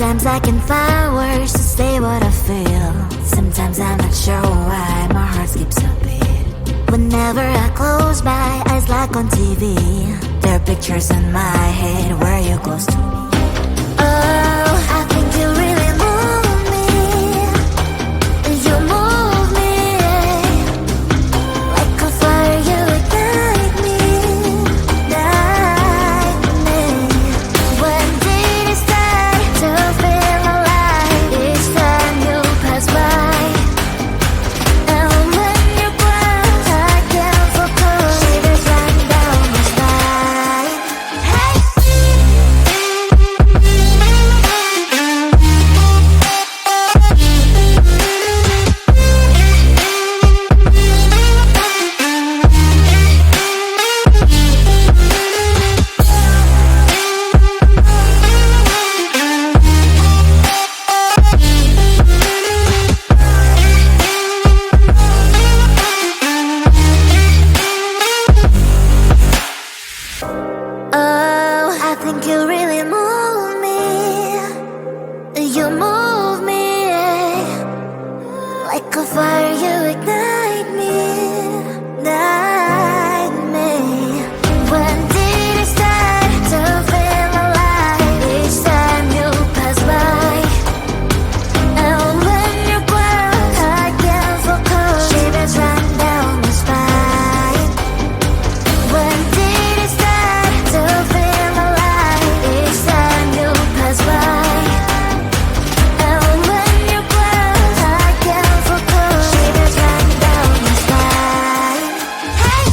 Sometimes I can find words to say what I feel. Sometimes I'm not sure why my heart skips a beat. Whenever I close my eyes like on TV, there are pictures in my head where you're close to me. Oh, I think you really move me. You move me like a fire, you ignite me, ignite me. When did it start to feel alive? Each time you pass by, and when you're gone, I can't focus. Shivers run down my spine. Hey. Oh, I think you really move me. You move me like a fire, you ignite me, ignite me. When did it start to feel alive? Each time you pass by, and when you're gone, I can't focus. Shivers run down my spine. When did it start to feel alive? Each time you pass by, and when you're gone, I can't focus. Shivers run down my spine. Hey.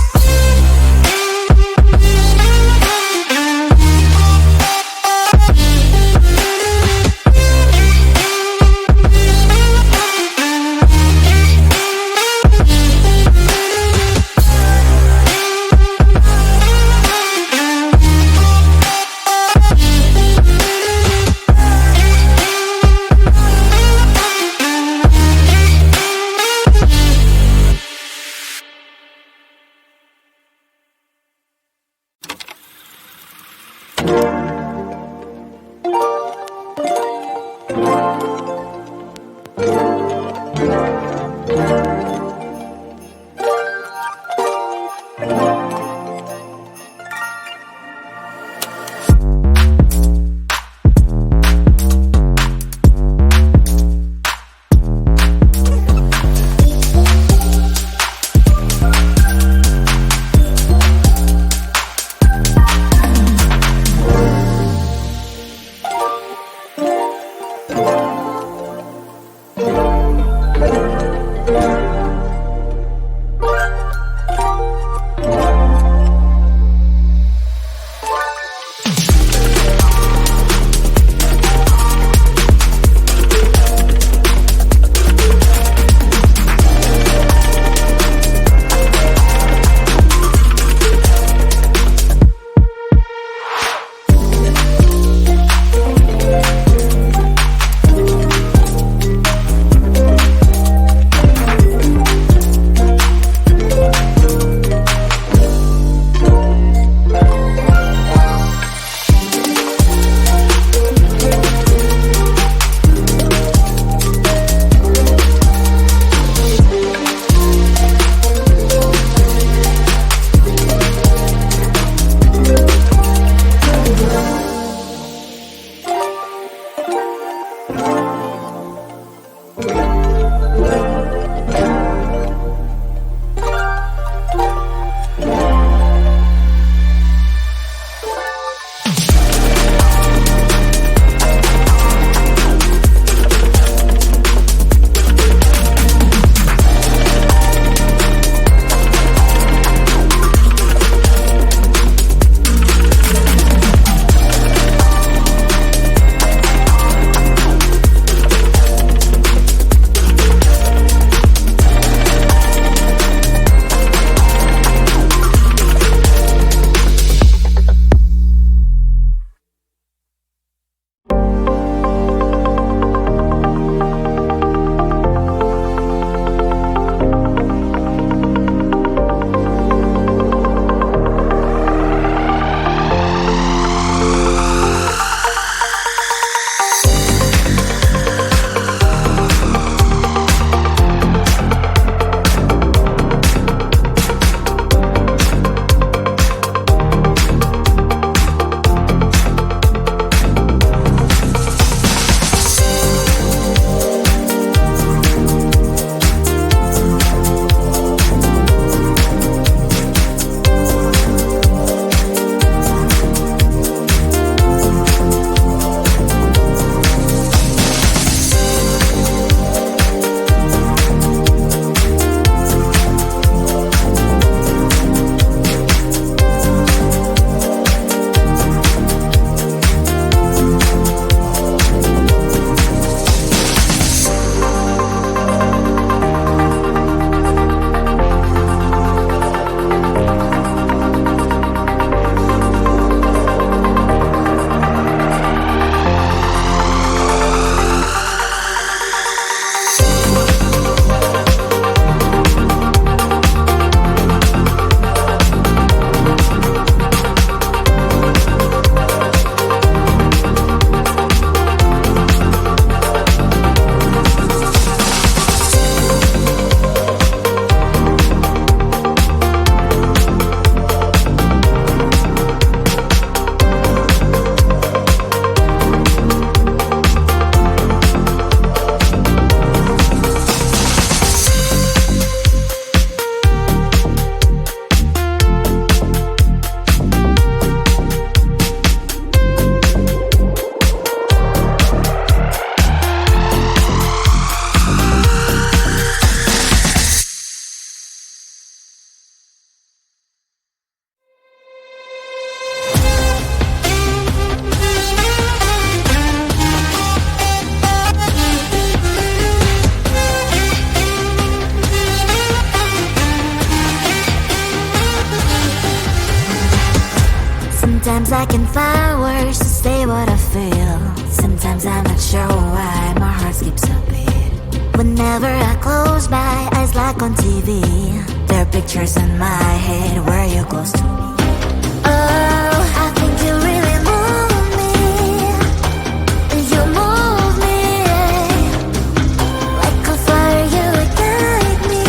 Sometimes I can find words to say what I feel. Sometimes I'm not sure why my heart skips a beat. Whenever I close my eyes like on TV, there are pictures in my head where you're close to me. Oh, I think you really move me. You move me like a fire, you ignite me,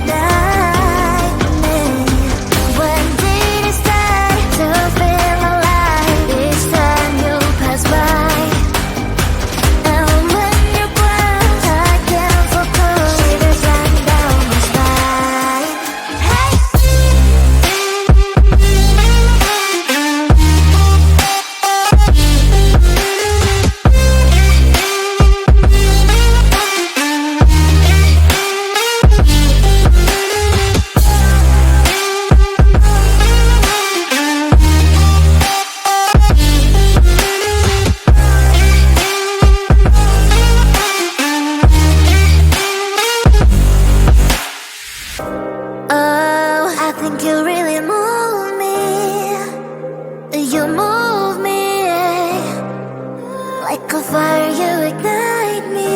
ignite me. When did it start to feel alive? Each time you pass by, and when you cry, I can't focus. Shivers run down my spine. Hey. Oh, I think you really move me. You move me like a fire, you ignite me.